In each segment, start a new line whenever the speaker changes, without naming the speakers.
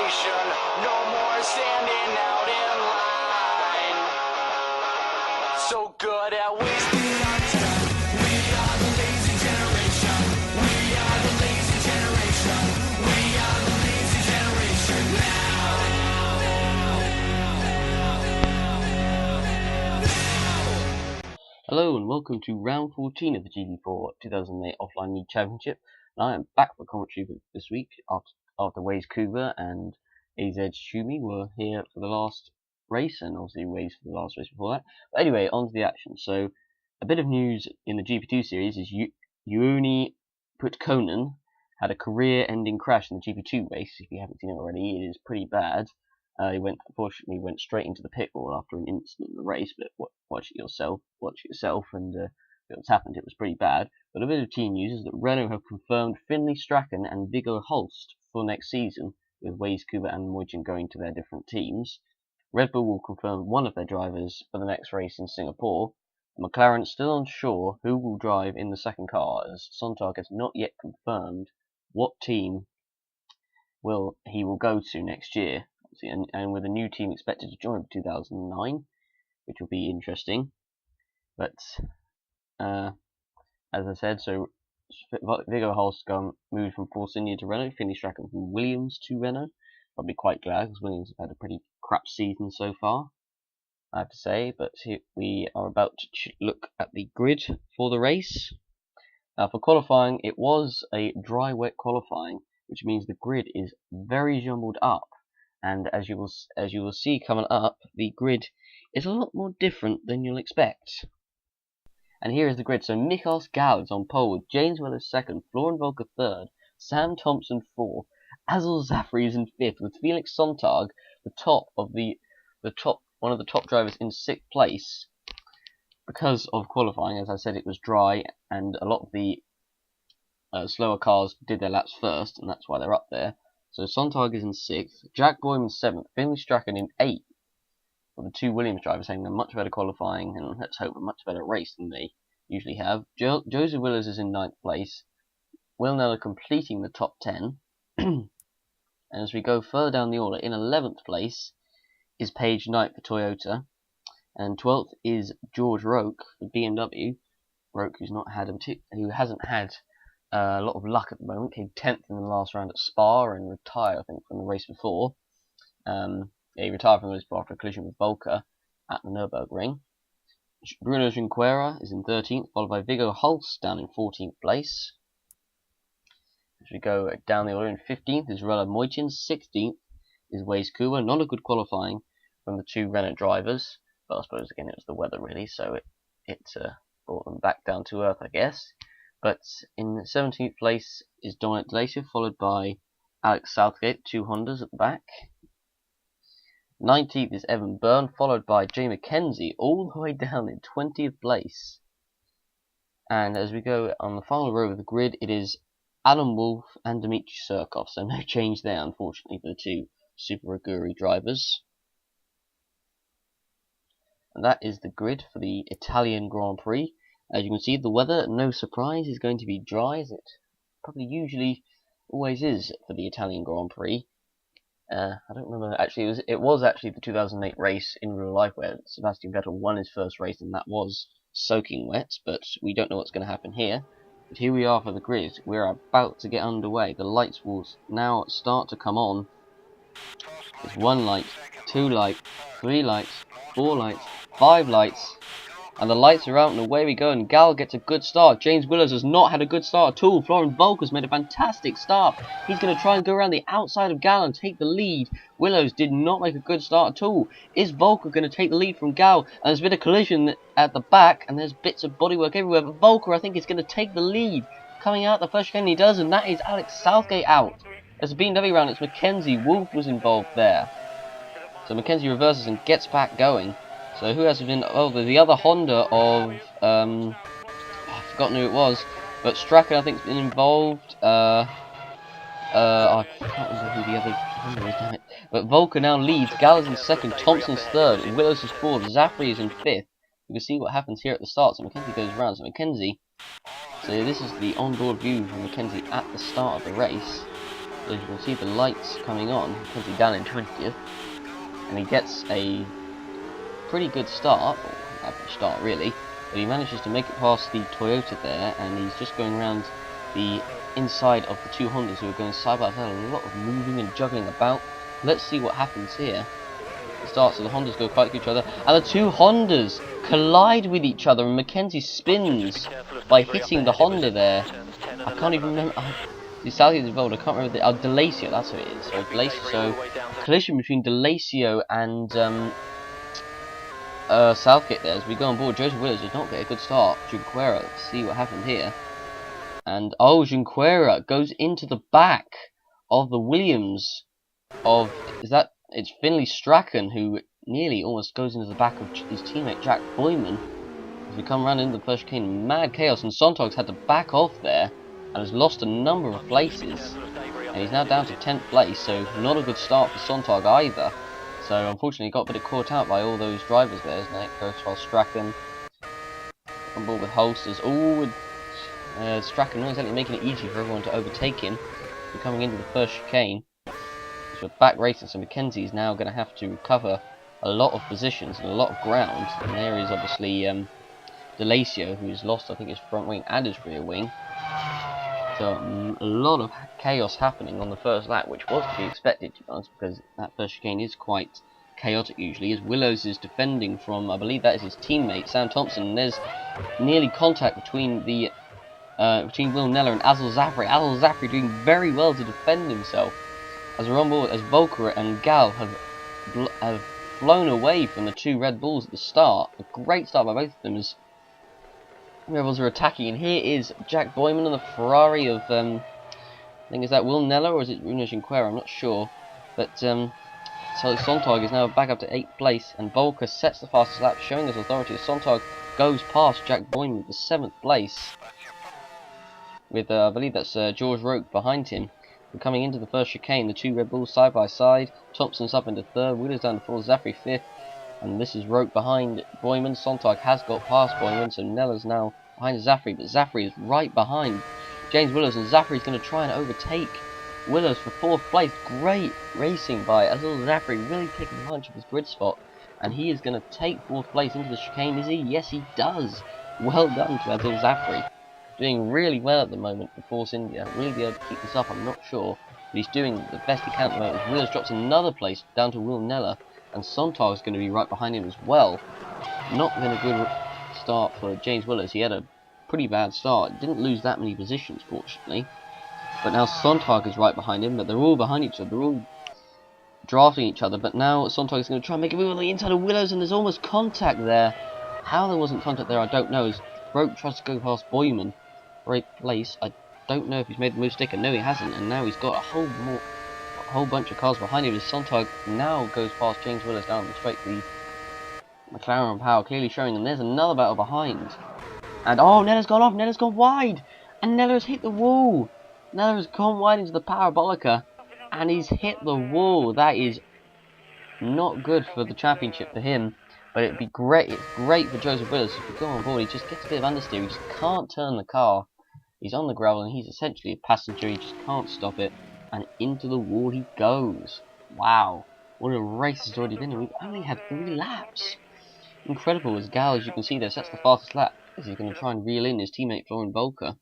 generation. No more standing out in line. So good at wasting our time. We are the lazy generation. We are the lazy generation. We are the lazy generation now.
Hello and welcome to round 14 of the GP4 2008 Offline League Championship. And I am back for commentary this week after Waze Kuba and AZ Shumi were here for the last race, and obviously Waze for the last race before that. But anyway, on to the action. So a bit of news in the GP2 series is Yuuni Putkonen had a career-ending crash in the GP2 race. If you haven't seen it already, it is pretty bad. He unfortunately went straight into the pit wall after an incident in the race, but watch it yourself and what's happened. It was pretty bad. But a bit of team news is that Renault have confirmed Finlay Strachan and Viggo Holst for next season, with Waze Kuba and Moitin going to their different teams. Red Bull will confirm one of their drivers for the next race in Singapore. McLaren still unsure who will drive in the second car, as Sontag has not yet confirmed what team he will go to next year. And with a new team expected to join for 2009, which will be interesting. But as I said, so Viggo Holst moved from Force India to Renault, Finlay Strachan from Williams to Renault. Probably quite glad, because Williams have had a pretty crap season so far, I have to say. But here we are about to look at the grid for the race. Now, for qualifying, it was a dry-wet qualifying, which means the grid is very jumbled up. And as you will see coming up, the grid is a lot more different than you'll expect. And here is the grid. So Michael Gall is on pole with James Willis second, Florian Volker third, Sam Thompson fourth, Azul Zafri is in fifth, with Felix Sontag one of the top drivers in sixth place. Because of qualifying, as I said, it was dry, and a lot of the slower cars did their laps first, and that's why they're up there. So Sontag is in sixth, Jack Boyman seventh, Finlay Strachan in eighth, with the two Williams drivers having a much better qualifying and let's hope a much better race than they usually have. Joseph Willers is in ninth place, Will Neller completing the top 10. And as we go further down the order, in 11th place is Paige Knight for Toyota, and 12th is George Roque for BMW. Roque, who hasn't had a lot of luck at the moment, came 10th in the last round at Spa and retired, I think, from the race before. He retired from the race before after a collision with Volker at the Nürburgring. Bruno Junqueira is in 13th, followed by Viggo Holst down in 14th place. As we go down the order, in 15th is Rella Moitin, 16th is Waze Kuba. Not a good qualifying from the two Renault drivers, but I suppose again it was the weather really, so it brought them back down to earth, I guess. But in 17th place is Dominic Glacier, followed by Alex Southgate, two Hondas at the back. 19th is Evan Byrne, followed by Jay McKenzie, all the way down in 20th place. And as we go on the final row of the grid, it is Alan Wolf and Dmitry Surkov, so no change there, unfortunately, for the two Super Aguri drivers. And that is the grid for the Italian Grand Prix. As you can see, the weather, no surprise, is going to be dry, as it probably usually always is for the Italian Grand Prix. I don't remember, actually, it was actually the 2008 race in real life where Sebastian Vettel won his first race, and that was soaking wet, but we don't know what's going to happen here. But here we are for the grid. We're about to get underway. The lights will now start to come on. There's one light, two lights, three lights, four lights, five lights. And the lights are out and away we go, and Gall gets a good start. James Willis has not had a good start at all. Florian Volker's made a fantastic start. He's going to try and go around the outside of Gall and take the lead. Willows did not make a good start at all. Is Volker going to take the lead from Gall? And there's a bit of collision at the back, and there's bits of bodywork everywhere. But Volker, I think, is going to take the lead. Coming out the first chicane he does, and that is Alex Southgate out. As a BMW round, it's Mackenzie. Wolf was involved there. So Mackenzie reverses and gets back going. So who has been? Oh, the other Honda of I've forgotten who it was, but Strachan I think has been involved. I can't remember who the other Honda is. Damn it! But Volker now leads. Gall is in second. Thompson's third. Willis is fourth. Zafri is in fifth. You can see what happens here at the start. So Mackenzie goes round. So Mackenzie. So this is the onboard view from Mackenzie at the start of the race. as you can see the lights coming on, Mackenzie down in 20th, and he gets a pretty good start, or average start really, but he manages to make it past the Toyota there, and he's just going around the inside of the two Hondas who are going side by side, a lot of moving and juggling about. Let's see what happens here. It starts, so the Hondas go quite to each other, and the two Hondas collide with each other, and Mackenzie spins by hitting the Honda there. I can't even remember. The Southgate is involved. I can't remember the Delacio. That's who it is. So Delacio. So a collision between Delacio and Southgate there. As we go on board, Joseph Willis does not get a good start. Junqueira. Let's see what happened here. And oh, Junqueira goes into the back of the Williams of it's Finlay Strachan, who nearly almost goes into the back of his teammate Jack Boyman. As we come around into the first chicane, mad chaos, and Sontag's had to back off there and has lost a number of places, and he's now down to 10th place, so not a good start for Sontag either. So unfortunately he got a bit caught out by all those drivers there, isn't it? Goes for Strachan on board with Holsters. Oh, with Strachan not exactly making it easy for everyone to overtake him. We're coming into the first chicane. So we're back racing, so Mackenzie is now going to have to recover a lot of positions and a lot of ground. And there is obviously Delacio, who's lost, I think, his front wing and his rear wing. So a lot of chaos happening on the first lap, which was to be expected, to be honest, because that first chicane is quite chaotic usually, as Willows is defending from, I believe that is his teammate, Sam Thompson, and there's nearly contact between the between Will Neller and Azul Zafri. Azul Zafri doing very well to defend himself, as we're on board, as Volker and Gal have flown away from the two Red Bulls at the start. A great start by both of them as Rebels are attacking, and here is Jack Boyman on the Ferrari of, I think, is that Will Neller or is it Bruno Junqueira? I'm not sure. But, so Sontag is now back up to 8th place, and Volker sets the fastest lap, showing his authority as Sontag goes past Jack Boyman with the 7th place. With, I believe that's George Roque behind him. We're coming into the first chicane, the two Red Bulls side by side. Thompson's up into 3rd, Wheeler's down to 4th, Zafri 5th. And this is Roque behind Boyman. Sontag has got past Boyman, so Neller's now behind Zafri, but Zafri is right behind James Willows, and Zafri's going to try and overtake Willows for 4th place. Great racing by Azul Zafri, really taking advantage of his grid spot, and he is going to take 4th place into the chicane, is he? Yes, he does. Well done to Azul Zafri. Doing really well at the moment for Force India. Will he be able to keep this up? I'm not sure, but he's doing the best he can at the moment. Willows drops another place down to Will Neller, and Sontag is going to be right behind him as well. Not been a good start for James Willis. He had a pretty bad start. Didn't lose that many positions, fortunately. But now Sontag is right behind him, but they're all behind each other. They're all drafting each other, but now Sontag is going to try and make a move on the inside of Willows, and there's almost contact there. How there wasn't contact there, I don't know, as Roque tries to go past Boyman for 8th place. I don't know if he's made the move sticker. No, he hasn't, and now he's got a whole bunch of cars behind him as Sontag now goes past James Willis down the straight. The McLaren power clearly showing, and there's another battle behind. And oh, Neller's gone off, Neller's gone wide, and Neller's hit the wall. Neller's gone wide into the Parabolica, and he's hit the wall. That is not good for the championship for him, but it'd be great. It's great for Joseph Willis. If we go on board, he just gets a bit of understeer. He just can't turn the car. He's on the gravel, and he's essentially a passenger. He just can't stop it. And into the wall he goes. Wow, what a race has already been, and we've only had 3 laps. Incredible, as Gal, as you can see there, sets the fastest lap, as he's going to try and reel in his teammate Florian Volker.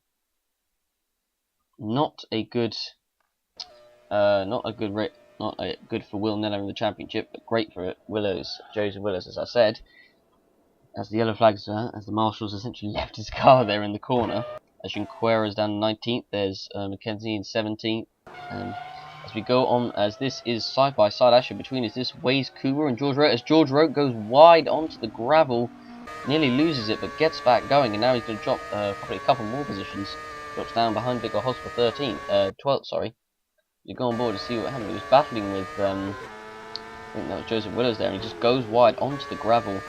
Not good for Will Neller in the championship, but great for Willows, Joseph Willis, as I said. As the yellow flags, as the marshals essentially left his car there in the corner. As Junqueira is down 19th, there's Mackenzie in 17th. As we go on, as this is side by side action between is this Waze Cooper and George Roque, as George Roque goes wide onto the gravel, nearly loses it but gets back going, and now he's going to drop probably a couple more positions. Drops down behind Big Hoss for 12th, sorry. You go on board to see what happened. He was battling with I think that was Joseph Willows there, and he just goes wide onto the gravel,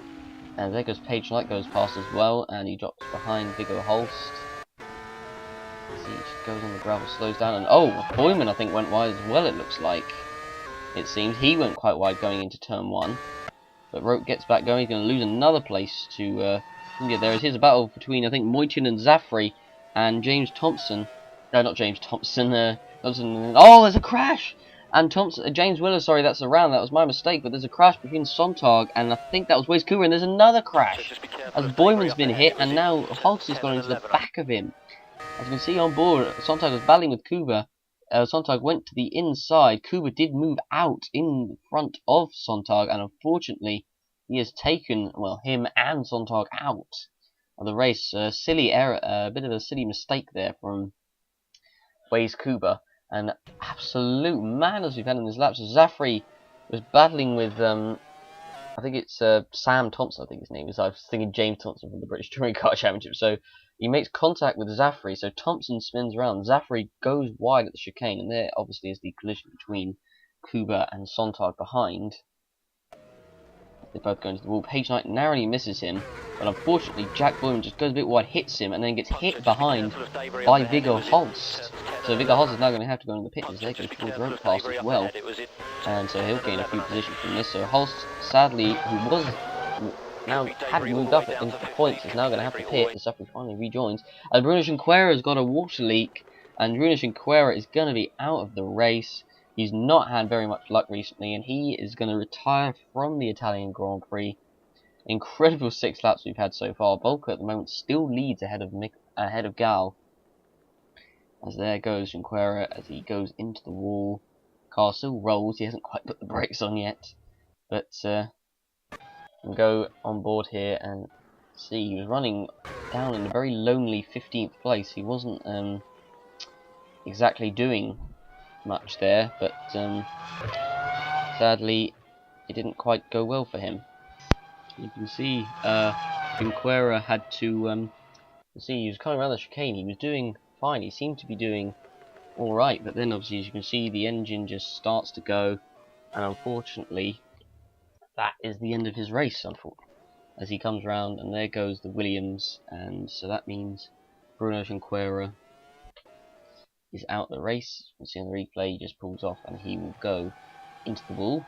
and there goes Page Knight goes past as well, and he drops behind Big Holst. He just goes on the gravel, slows down, and oh, Boyman I think went wide as well, it looks like. It seems he went quite wide going into turn 1. But Roque gets back going, he's going to lose another place to India. There is a battle between, I think, Moitin and Zafri, and James Thompson. No, not James Thompson, Oh, there's a crash! And James Willer, sorry, that's around. That was my mistake. But there's a crash between Sontag and I think that was Waze Cooper, and there's another crash as Boyman's been hit, and now Holst has gone into the back of him. As you can see on board, Sontag was battling with Kuba. Sontag went to the inside. Kuba did move out in front of Sontag, and unfortunately, he has taken, well, him and Sontag out of the race. Silly error, a bit of a silly mistake there from Waze Kuba. And absolute madness we've had in this lap. So Zafri was battling with, I think it's Sam Thompson, I think his name is. I was thinking James Thompson from the British Touring Car Championship. So he makes contact with Zafri, so Thompson spins around. Zafri goes wide at the chicane, and there obviously is the collision between Kuba and Sontag behind. They both go into the wall. Page Knight narrowly misses him, but unfortunately Jack Boyman just goes a bit wide, hits him, and then gets hit behind by Viggo Holst. So Viggo Holst is now going to have to go into the pit as they go towards road pass as well. And so he'll gain a few positions from this. So Holst, sadly, who was now had moved up into the points, is now going to have to pit as Zafri finally rejoins. And Bruno Cinqueira has got a water leak, and Bruno Cinqueira is going to be out of the race. He's not had very much luck recently, and he is going to retire from the Italian Grand Prix. Incredible 6 laps we've had so far. Volker at the moment still leads ahead of Gal. As there goes Cinqueira as he goes into the wall. Car still rolls. He hasn't quite put the brakes on yet, but we'll go on board here and see. He was running down in a very lonely 15th place. He wasn't exactly doing much there, but sadly it didn't quite go well for him. You can see Cinqueira had to see he was coming around the chicane. He was doing fine. He seemed to be doing alright, but then obviously as you can see the engine just starts to go, and unfortunately that is the end of his race, as he comes round, and there goes the Williams, and so that means Bruno Cinqueira is out the race. You can see on the replay he just pulls off and he will go into the wall.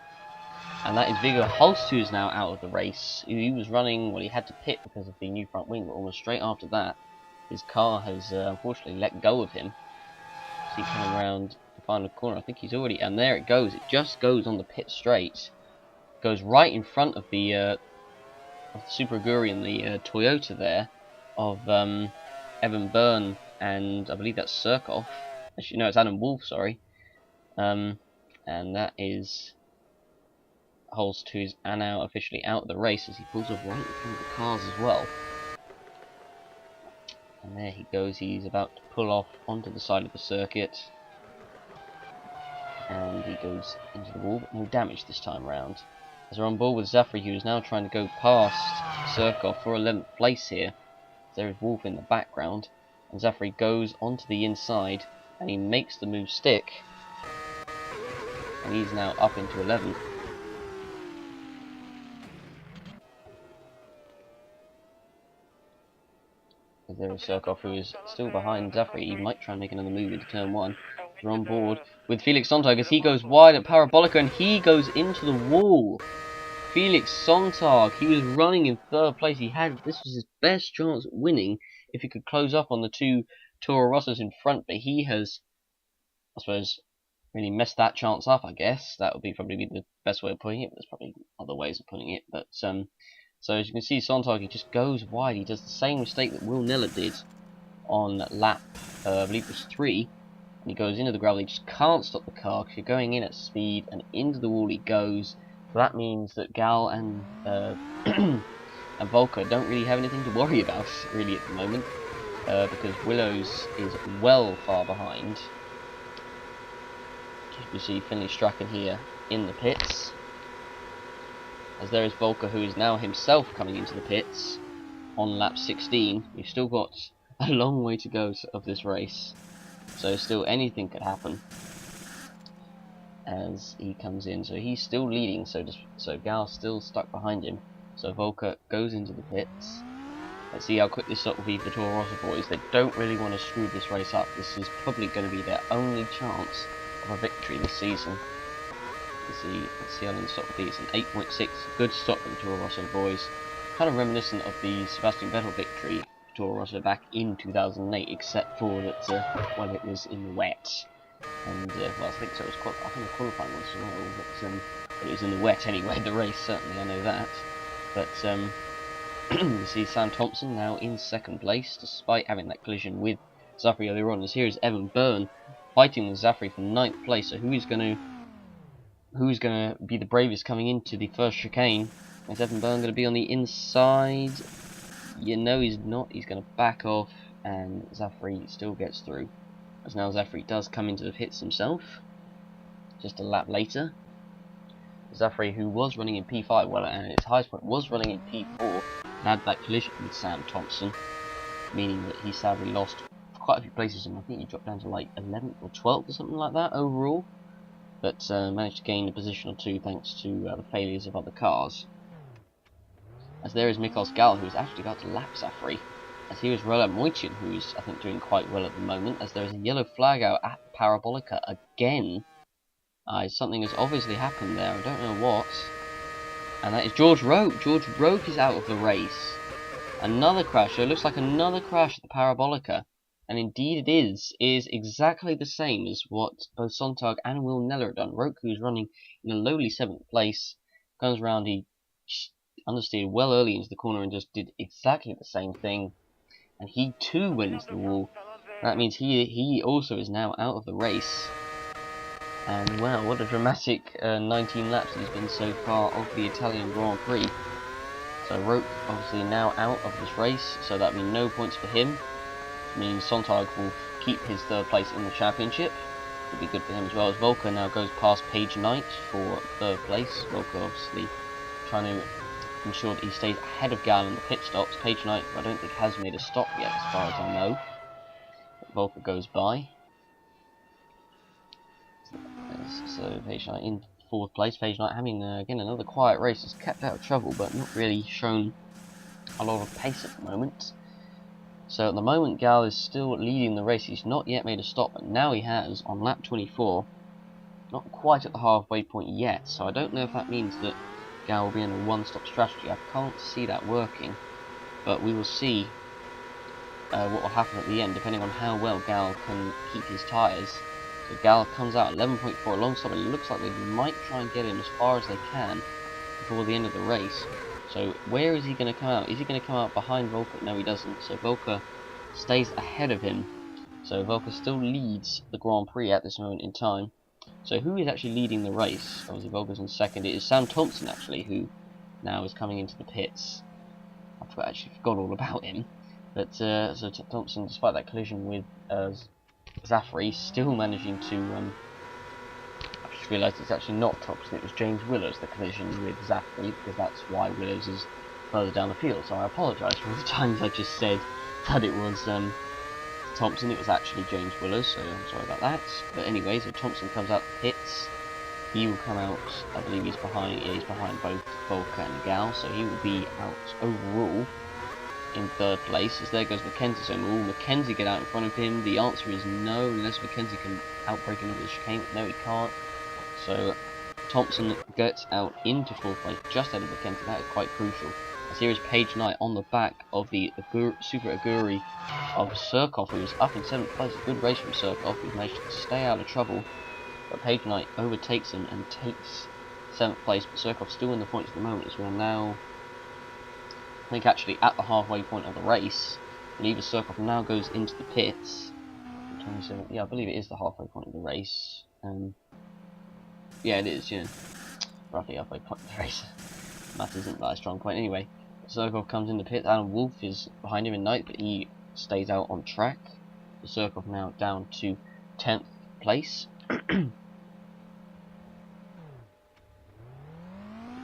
And that is Viggo Holst, who is now out of the race. He was running, well, he had to pit because of the new front wing, but almost straight after that his car has unfortunately let go of him. See, coming around the final corner, I think he's already, and there it goes. It just goes on the pit straight, goes right in front of the Super Aguri and the Toyota there of Evan Byrne, and I believe that's Surkoff. Actually, no, it's Adam Wolf, sorry. And that is Holst, who's now officially out of the race as he pulls off right in front of the cars as well. And there he goes. He's about to pull off onto the side of the circuit, and he goes into the wall, but no damage this time round. As we're on board with Zafri, who is now trying to go past Surkoff for 11th place here. There is Wolf in the background, and Zafri goes onto the inside, and he makes the move stick, and he's now up into 11th. There is Surkoff, who is still behind Zafri. He might try and make another move into turn 1. We're on board with Felix Sontag as he goes wide at Parabolica, and he goes into the wall. Felix Sontag, he was running in 3rd place. This was his best chance at winning if he could close up on the 2 Toro Rossos in front, but he has, I suppose, really messed that chance up, I guess. That would probably be the best way of putting it, but there's probably other ways of putting it. But so as you can see, Sontag, he just goes wide. He does the same mistake that Will Niller did on lap, I believe it was 3. And he goes into the gravel. He just can't stop the car because you're going in at speed, and into the wall he goes. So that means that Gal and and Volker don't really have anything to worry about really at the moment, because Willows is well far behind. You see Finlay Strachan here in the pits, as there is Volker, who is now himself coming into the pits on lap 16. You've still got a long way to go of this race, so still anything could happen as he comes in. So he's still leading, so Gal's still stuck behind him. So Volker goes into the pits. Let's see how quick this will be for Toro Rosso boys. They don't really want to screw this race up. This is probably going to be their only chance of a victory this season. Let's see how long the stop will be. It's an 8.6, good stop for the Toro Rosso boys. Kind of reminiscent of the Sebastian Vettel victory for Toro Rosso back in 2008, except for that, well, it was in the wet. And well, I think so. I think the qualifying was as well, but it was in the wet anyway. The race certainly, I know that. But you see Sam Thompson now in second place, despite having that collision with Zafri earlier on. As here is Evan Byrne fighting with Zafri for 9th place. So who's gonna be the bravest coming into the first chicane? Is Evan Byrne gonna be on the inside? You know he's not. He's gonna back off, and Zafri still gets through. As now Zafri does come into the pits himself, just a lap later. Zafri, who was running in P5, well, and at its highest point was running in P4, had that collision with Sam Thompson, meaning that he sadly lost quite a few places, and I think he dropped down to like 11th or 12th or something like that overall, but managed to gain a position or two thanks to the failures of other cars. As there is Mikos Gal, who is actually about to lap Zafri, as here is Roland Moitin, who is, I think, doing quite well at the moment, as there is a yellow flag out at Parabolica again. Something has obviously happened there, I don't know what. And that is George Roke. George Roke is out of the race. Another crash. So it looks like another crash at the Parabolica. And indeed it is. It is exactly the same as what both Sontag and Will Neller have done. Roke, who's running in a lowly 7th place, comes around, he understeered well early into the corner and just did exactly the same thing. And he too went into the wall. That means he also is now out of the race. And wow, what a dramatic 19 laps he's been so far of the Italian Grand Prix. So Roke obviously now out of this race, so that means no points for him. It means Sontag will keep his 3rd place in the championship. It'll be good for him as well, as Volker now goes past Page Knight for 3rd place. Volker obviously trying to ensure that he stays ahead of Gal in the pit stops. Page Knight, I don't think, has made a stop yet as far as I know. But Volker goes by. So Page Knight in 4th place. Page Knight having again another quiet race, has kept out of trouble but not really shown a lot of pace at the moment. So at the moment Gal is still leading the race. He's not yet made a stop, but now he has on lap 24. Not quite at the halfway point yet, so I don't know if that means that Gal will be in a one-stop strategy. I can't see that working, but we will see what will happen at the end depending on how well Gal can keep his tyres. So Gal comes out 11.4 alongside, but it looks like they might try and get him as far as they can before the end of the race. So where is he going to come out? Is he going to come out behind Volker? No, he doesn't. So Volker stays ahead of him. So Volker still leads the Grand Prix at this moment in time. So who is actually leading the race? Obviously Volker's in 2nd. It is Sam Thompson actually who now is coming into the pits. I actually forgot all about him. But so Thompson, despite that collision with Zafri, still managing to I've just realised it's actually not Thompson, it was James Willows, the collision with Zafri, because that's why Willows is further down the field. So I apologise for all the times I just said that it was Thompson. It was actually James Willows, so I'm sorry about that. But anyway, so Thompson comes out the pits. He will come out, I believe he's behind both Volker and Gal, so he will be out overall in 3rd place, as there goes Mackenzie. So will Mackenzie get out in front of him? The answer is no, unless Mackenzie can outbreak him into the chicane. No, he can't. So Thompson gets out into 4th place, just ahead of Mackenzie. That is quite crucial. As here is Page Knight on the back of the Super Aguri of Surkoff, who was up in 7th place. A good race from Surkoff, who's managed to stay out of trouble. But Page Knight overtakes him and takes 7th place. But Surkoff's still in the points at the moment, as we are now, I think, actually at the halfway point of the race. I believe Surkoff now goes into the pits. 27. Yeah, I believe it is the halfway point of the race. Yeah, it is. Yeah, roughly halfway point of the race. Math isn't that a strong point. Anyway, Surkoff comes in the pits. Alan Wolf is behind him in 9th, but he stays out on track. Surkoff now down to 10th place. Let's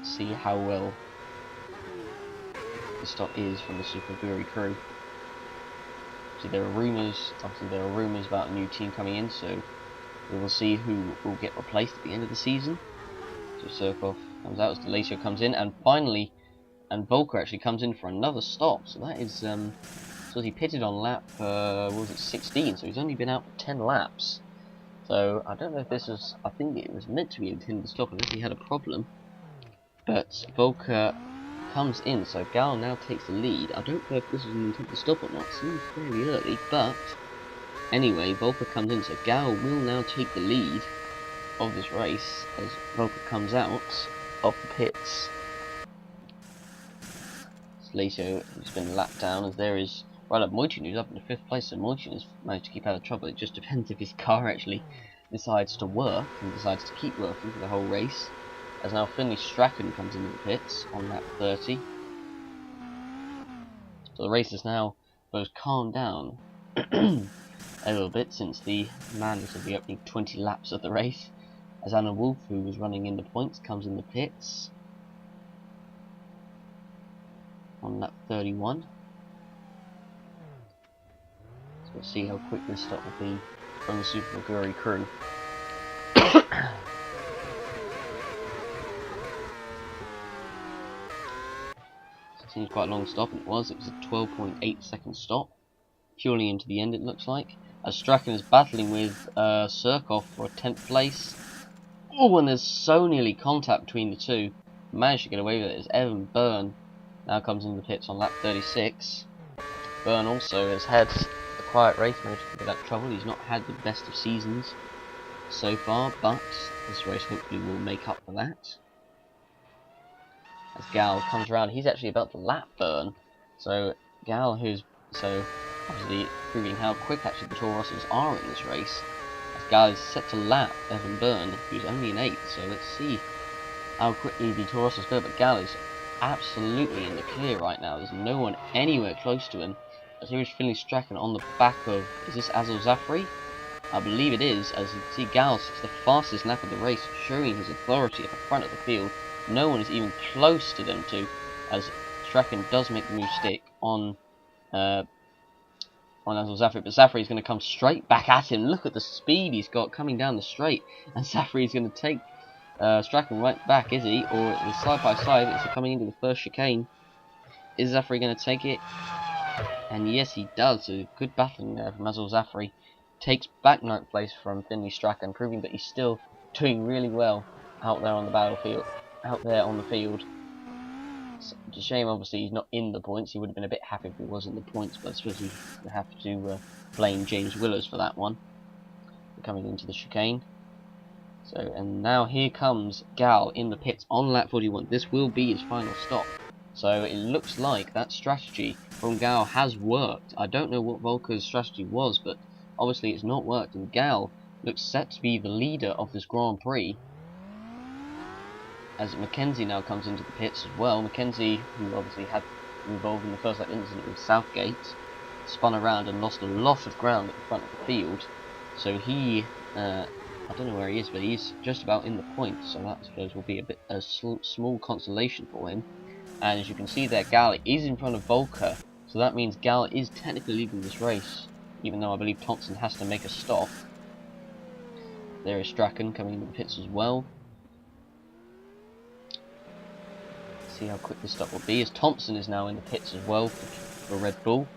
see how well the stop is from the Super Aguri crew. So there are rumours. Obviously, there are rumours about a new team coming in. So we will see who will get replaced at the end of the season. So Surkoff comes out as Delatio comes in, and finally, Volker actually comes in for another stop. So that is, so he pitted on lap, what was it, 16? So he's only been out for 10 laps. So I don't know if this was, I think it was meant to be intended to stop unless he had a problem. But Volker comes in, so Gal now takes the lead. I don't know if this was an intended stop or not. It seems fairly early, but Anyway, Volker comes in, so Gal will now take the lead of this race as Volker comes out of the pits. Later, he's been lapped down as there is Moichin, who's up in the 5th place, so Moichin has managed to keep out of trouble. It just depends if his car actually decides to work and decides to keep working for the whole race. As now Finley Strachan comes into the pits on lap 30. So the race is now both calmed down a little bit since the madness of the opening 20 laps of the race. As Anna Wolf, who was running in the points, comes in the pits on lap 31. So we'll see how quick this stop will be from the Super Aguri crew. Seems quite a long stop, and it was a 12.8 second stop, purely into the end it looks like, as Strachan is battling with Surkoff for a 10th place. Oh, and there's so nearly contact between the two. Managed to get away with it as Evan Byrne now comes into the pits on lap 36. Byrne also has had a quiet race, managed to get out of trouble. He's not had the best of seasons so far, but this race hopefully will make up for that. As Gal comes around, he's actually about to lap Byrne. So Gal, who's obviously proving how quick actually the Toro Rossos are in this race. As Gal is set to lap Evan Byrne, who's only in 8th. So let's see how quickly the Toro Rossos go. But Gal is absolutely in the clear right now. There's no one anywhere close to him. As here is Finley Strachan on the back of, is this Azul Zafri? I believe it is. As you can see, Gal sits the fastest lap of the race, showing his authority at the front of the field. No one is even close to them two, as Strachan does make the move stick on Azul Zafri, but Zafri is going to come straight back at him. Look at the speed he's got coming down the straight, and Zafri is going to take Strachan right back, is he? Or it's side by side, it's coming into the first chicane. Is Zafri going to take it? And yes, he does. So good battling there from Azul Zafri. Takes back 9th place from Finley Strachan, proving that he's still doing really well out there on the battlefield. Out there on the field. It's a shame, obviously, he's not in the points. He would have been a bit happy if he was in the points, but I suppose he would have to blame James Willows for that one. Coming into the chicane. So, and now here comes Gal in the pits on lap 41. This will be his final stop. So it looks like that strategy from Gal has worked. I don't know what Volker's strategy was, but obviously it's not worked. And Gal looks set to be the leader of this Grand Prix. As Mackenzie now comes into the pits as well. Mackenzie, who obviously had involved in the first lap incident with Southgate, spun around and lost a lot of ground at the front of the field. So he, I don't know where he is, but he's just about in the points. So that I suppose will be a small consolation for him. And as you can see there, Gal is in front of Volker. So that means Gal is technically leading this race, even though I believe Thompson has to make a stop. There is Strachan coming into the pits as well. See how quick this stop will be, as Thompson is now in the pits as well for Red Bull.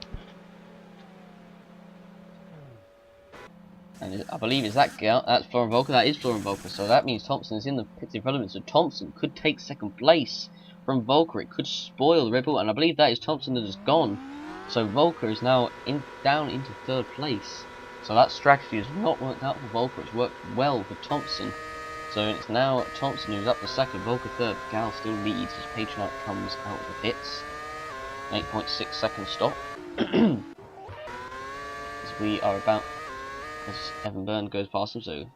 And I believe is that Gal, that's Florian Volker, that is Florian Volker, so that means Thompson is in the pits in front of him, so Thompson could take 2nd place from Volker. It could spoil the Red Bull, and I believe that is Thompson that has gone. So Volker is now down into 3rd place. So that strategy has not worked out for Volker, it's worked well for Thompson. So it's now Thompson who's up to 2nd, Volker 3rd, Gal still leads as Patronite comes out of the pits. 8.6 second stop. As we are about, as Evan Byrne goes past him, so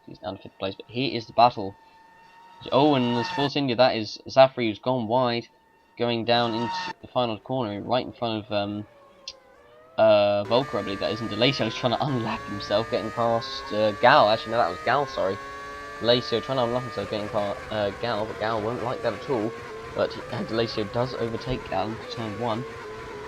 he's down to 5th place. But here is the battle. Oh, and as Force India, that is Zafri who's gone wide, going down into the final corner, right in front of Volker, I believe that is, and Delasio is trying to unlap himself, getting past Gal. Actually, no, that was Gal, sorry. Delasio trying to unlock himself, getting past Gal, but Gal won't like that at all. But Delasio does overtake Gal into turn 1.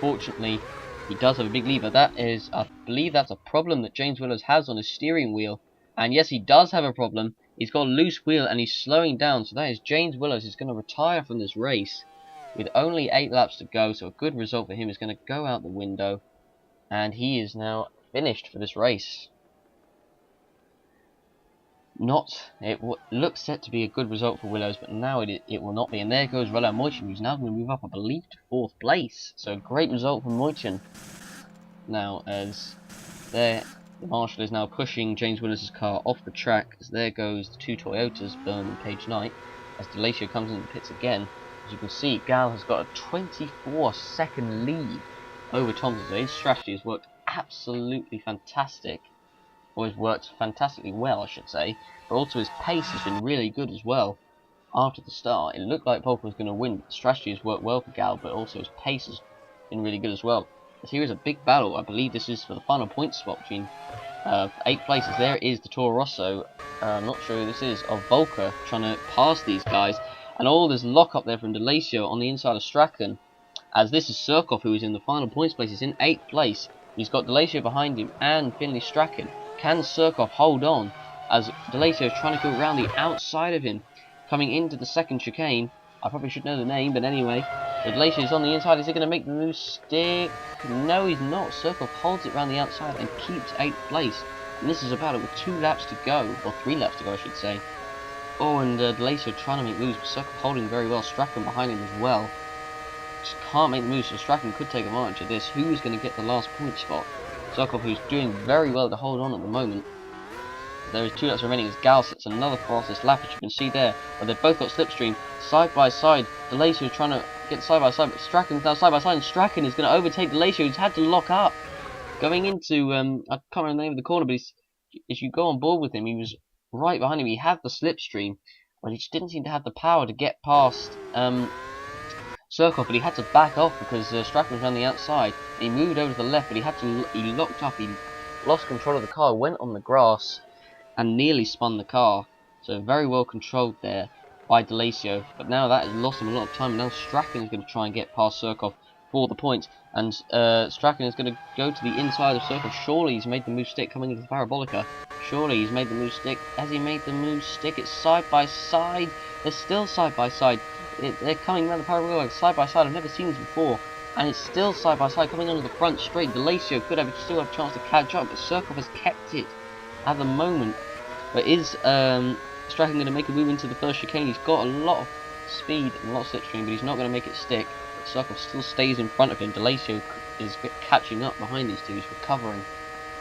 Fortunately, he does have a big lever. That is, I believe that's a problem that James Willows has on his steering wheel. And yes, he does have a problem. He's got a loose wheel and he's slowing down. So that is James Willows is going to retire from this race with only 8 laps to go. So a good result for him is going to go out the window. And he is now finished for this race. It looks set to be a good result for Willows, but now it will not be. And there goes Roland Moichin, who's now going to move up, I believe, to 4th place. So a great result for Moichin. Now, as there The Marshal is now pushing James Willis' car off the track, as there goes the two Toyotas, Byrne and Page Knight, as Delatio comes into the pits again. As you can see, Gal has got a 24-second lead over Thompson, so his strategy has worked absolutely fantastic, or has worked fantastically well, I should say, but also his pace has been really good as well. After the start, it looked like Polka was going to win, but the strategy has worked well for Gal, but also his pace has been really good as well. As here is a big battle. I believe this is for the final point spot between 8 places. There is the Toro Rosso, I'm not sure who this is, of Volker trying to pass these guys, and all this lock up there from Delatio on the inside of Strachan, as this is Surkov, who is in the final points place. He's in 8th place. He's got Delatio behind him and Finley Strachan. Can Surkov hold on as Delatio is trying to go around the outside of him, coming into the second chicane? I probably should know the name, but anyway, so Delatio is on the inside. Is he going to make the move stick? No, he's not. Surkov holds it around the outside and keeps 8th place. And this is a battle with 2 laps to go, or 3 laps to go, I should say. Oh, and Delatio trying to make moves, but Surkov holding very well. Strachan behind him as well. Just can't make the move, so Strachan could take advantage of this. Who is going to get the last point spot? Surkov, who's doing very well to hold on at the moment. There is 2 laps remaining as Gal sets another fastest lap, as you can see there, where they've both got slipstream side by side. Delatio is trying to get side by side, but Strachan's now side by side, and Strachan is going to overtake Delatio, who's had to lock up. Going into, I can't remember the name of the corner, but if you go on board with him, he was right behind him. He had the slipstream, but he just didn't seem to have the power to get past Surkov, but he had to back off because Strachan was on the outside. He moved over to the left, but he locked up. He lost control of the car, went on the grass, and nearly spun the car. So very well controlled there by Delatio. But now that has lost him a lot of time. Now Strachan is going to try and get past Surkov for the points, and Strachan is going to go to the inside of Surkov. Surely he's made the move stick coming into the Parabolica. Surely he's made the move stick. Has he made the move stick? It's side by side. They're still side by side. They're coming around the Parabolica side by side. I've never seen this before. And it's still side by side coming onto the front straight. Delatio could still have a chance to catch up, but Surkov has kept it at the moment. But is Strachan going to make a move into the first chicane? He's got a lot of speed and a lot of slipstream, but he's not going to make it stick. But Surkov still stays in front of him. Delatio is catching up behind these two. He's recovering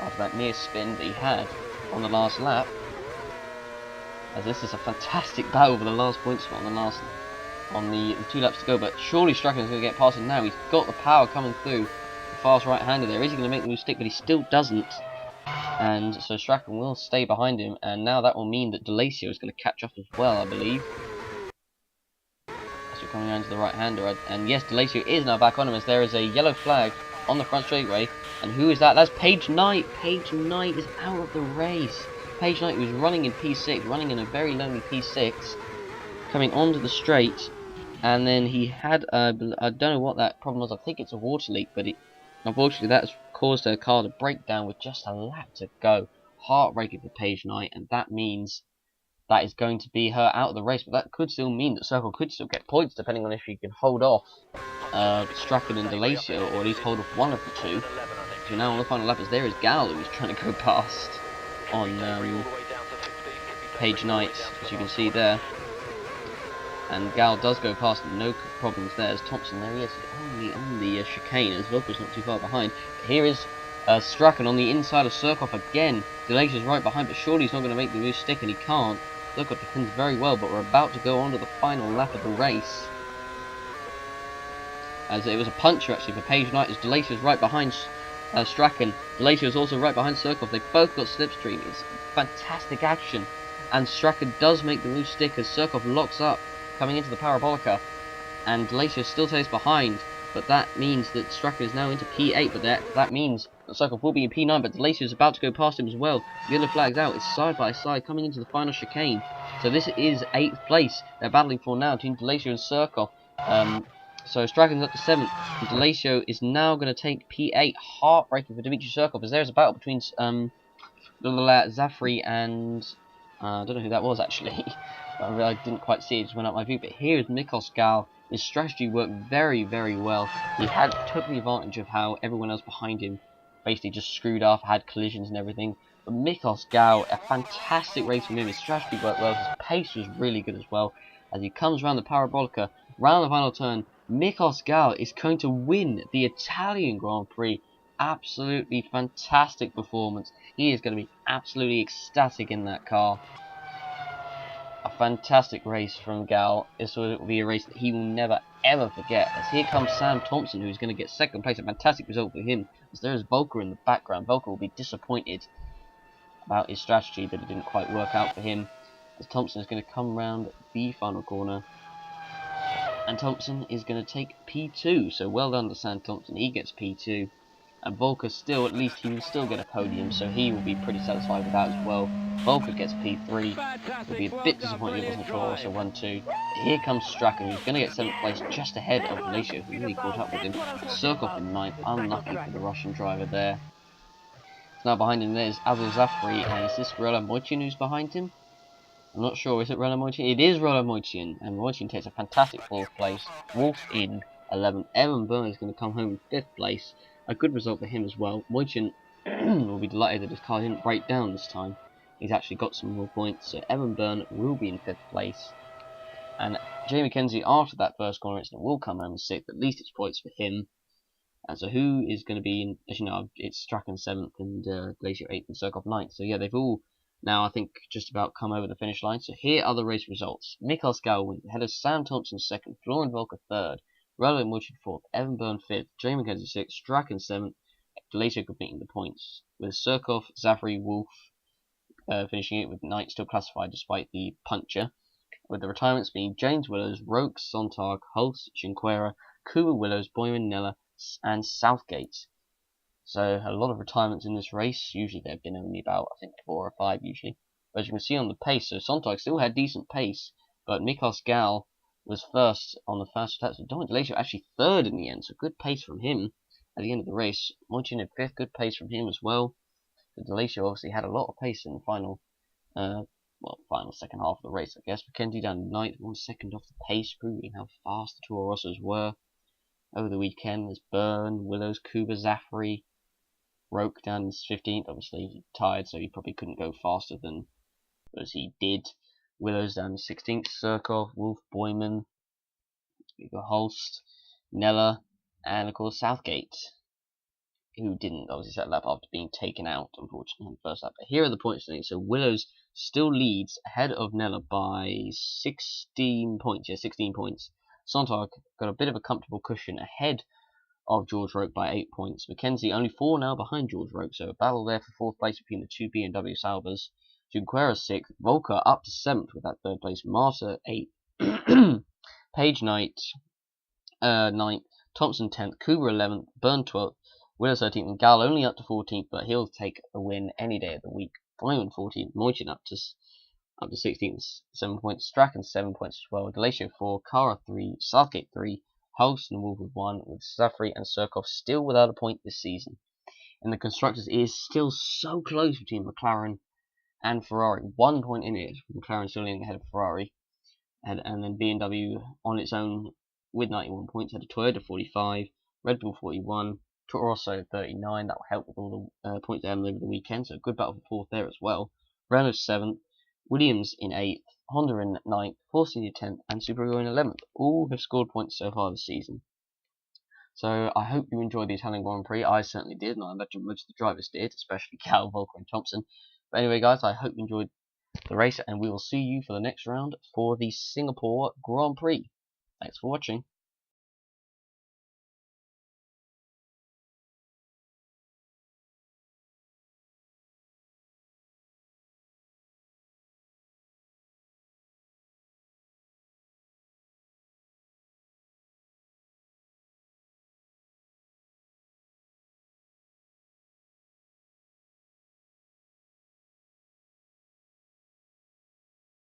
after that near spin that he had on the last lap. As this is a fantastic battle for the last point spot on the 2 laps to go. But surely Strachan is going to get past him now. He's got the power coming through. The fast right-hander there. Is he going to make the move stick? But he still doesn't. And so Strachan will stay behind him, and now that will mean that Delatio is going to catch up as well, I believe. As we're coming around to the right-hander, and yes, Delatio is now back on him as there is a yellow flag on the front straightaway. And who is that? That's Page Knight. Page Knight is out of the race. Page Knight was running in P6, running in a very lonely P6, coming onto the straight, and then he had, I don't know what that problem was. I think it's a water leak, but unfortunately, that's caused her car to break down with just a lap to go. Heartbreaking for Page Knight, and that means that is going to be her out of the race. But that could still mean that Circle could still get points, depending on if she can hold off Strachan and Delatio, or at least hold off one of the two. So now on the final lap, as there is Gal, who's trying to go past on Page Knight, as you can see there. And Gal does go past, no problems there, as Thompson, there he is, only on the chicane, as Volker's not too far behind. But here is Strachan on the inside of Surkov again. Delatio's right behind, but surely he's not going to make the move stick, and he can't. Surkov defends very well, but we're about to go on to the final lap of the race. As it was a puncher actually for Page Knight, as Delatio's right behind Strachan. Delatio's also right behind Surkov. They both got slipstream. It's fantastic action. And Strachan does make the move stick as Surkov locks up, coming into the Parabolica, and Delatio still stays behind, but that means that Strachan is now into P8, but that means that Surkov will be in P9, but Delatio is about to go past him as well. The other flag's out. It's side by side coming into the final chicane. So this is 8th place they're battling for now between Delatio and Surkov. So Strachan's up to 7th, and Delatio is now going to take P8. Heartbreaking for Dmitry Surkov, as there's a battle between Zafri and I don't know who that was actually. I didn't quite see it, just went up my view. But here is Mikos Gal. His strategy worked very, very well. He took the advantage of how everyone else behind him basically just screwed up, had collisions and everything. But Mikos Gal, a fantastic race from him. His strategy worked well. His pace was really good as well. As he comes around the Parabolica, round the final turn, Mikos Gal is going to win the Italian Grand Prix absolutely fantastic performance. He is going to be absolutely ecstatic in that car. A fantastic race from Gal. This will be a race that he will never ever forget. As here comes Sam Thompson, who's going to get second place. A fantastic result for him. As there is Volker in the background. Volker will be disappointed about his strategy that it didn't quite work out for him. As Thompson is going to come round the final corner. And Thompson is going to take P2. So well done to Sam Thompson. He gets P2. And Volker still, at least he will still get a podium. So he will be pretty satisfied with that as well. Volker gets P3. He'll be a bit disappointed it wasn't Toro Rosso 1-2. Here comes Strachan, who's going to get 7th place just ahead of Malaysia, who really caught up with him. Surkov in 9th. Unlucky for the Russian driver there. So now behind him there's Abdul Zafri, and is this Roland Moichin who's behind him? I'm not sure, is it Roland Moichin? It is Roland Moichin, and Moichin takes a fantastic 4th place. Wolf in 11th. Evan Byrne is going to come home in 5th place. A good result for him as well. Moichin will be delighted that his car didn't break down this time. He's actually got some more points, so Evan Byrne will be in 5th place. And Jay McKenzie, after that first corner incident, will come home in 6th. At least it's points for him. And so who is going to be in, as you know, it's Strachan 7th and Glacier 8th and Surkov 9th. So yeah, they've all now, I think, just about come over the finish line. So here are the race results. Mikhail Skau wins ahead of Sam Thompson 2nd, Florian Volker 3rd, Roland Moichin 4th, Evan Byrne 5th, Jay McKenzie 6th, Strachan 7th, Glacier completing the points, with Surkov, Zafri, Wolf finishing it with Knight still classified despite the puncture, with the retirements being James Willows, Roke, Sontag, Hulse, Junqueira, Kuba Willows, Boyman, Nella, and Southgate. So a lot of retirements in this race. Usually there have been only about, I think, 4 or 5 usually. But as you can see on the pace, so Sontag still had decent pace, but Mikhail Gal was first on the first attack. So Dominic Glacier actually 3rd in the end, so good pace from him at the end of the race. Moichin in 5th, good pace from him as well. Glacier obviously had a lot of pace in the final, final second half of the race, I guess. McKenzie down to 9th, 1 second off the pace, proving how fast the Toro Rossos were over the weekend. There's Byrne, Willows, Kuba, Zafri, Roke down in 15th. Obviously he tired, so he probably couldn't go faster than as he did. Willows down in 16th, Surkov, Wolf, Boyman, Holst, Nella, and of course Southgate, who didn't obviously set lap after being taken out, unfortunately, in the first lap. But here are the points standings. So Willows still leads ahead of Nella by 16 points. Yeah, 16 points. Sontag got a bit of a comfortable cushion ahead of George Roke by 8 points. McKenzie only 4 now behind George Roke, so a battle there for 4th place between the two BMW Salvers. Junqueira 6th, Volker up to 7th with that 3rd place, Marta 8th, Page Knight 9th, Thompson 10th, Kuba 11th, Byrne 12th, Willows 13th, and Gal only up to 14th, but he'll take a win any day of the week. Boyman 14th, Moichin up to 16th, 7 points, Strachan 7 points as well, Glacier 4, Kara 3, Southgate 3, Hulse and Wolf with 1, with Zafri and Surkov still without a point this season. And the constructors is still so close between McLaren and Ferrari. 1 point in it, McLaren still in ahead of Ferrari, and then BMW on its own with 91 points, had a Toyota 45, Red Bull 41, Toro Rosso 39. That will help with all the points they had over the weekend, so a good battle for 4th there as well. Renault 7th, Williams in 8th, Honda in 9th, Force India 10th, and Subaru in 11th. All have scored points so far this season. So I hope you enjoyed the Italian Grand Prix. I certainly did, and I imagine most of the drivers did, especially Cal, Volker, and Thompson. But anyway, guys, I hope you enjoyed the race, and we will see you for the next round for the Singapore Grand Prix. Thanks for watching.